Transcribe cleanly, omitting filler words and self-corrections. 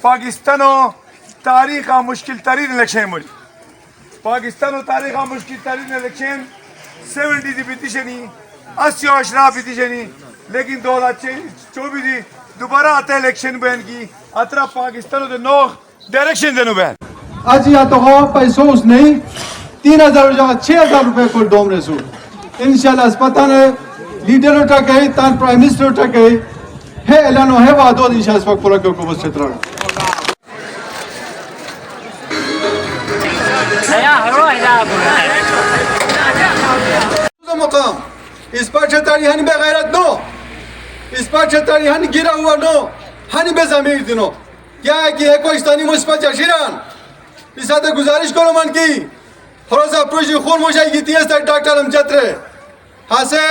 पाकिस्तानो तारीख का मुश्किल तरीन इलेक्शन मुझे पाकिस्तानो तारीख का मुश्किल तरीन इलेक्शन 70 बीतीशनी 80 अशरा बीतीशनी लेकिन 2024 दोबारा आता इलेक्शन बहन की अतरा पाकिस्तानो दे नो डायरेक्शन देनो बहन आज या तो हो पैसों नहीं 3000 जगह 6000 रुपए को डोम रेसू इंशाल्लाह अस्पताल लीडर उठा गए तान प्राइम मिनिस्टर उठा गए है एलानो है वादो इंशाल्लाह पूरा को बस क्षेत्र मकाम इस पर छतारी हनी बेगैरत नो इस पर छतारी हनी गिरा हुआ नो हनी बेज़मीर दिनो क्या है कि है कोई स्थानीय मुस्बत जशीरान इस आते गुजारिश करो मन की थोड़ा सा प्रोजी खून मुशाई की तीस तक डॉक्टर हम चतरे हाँ से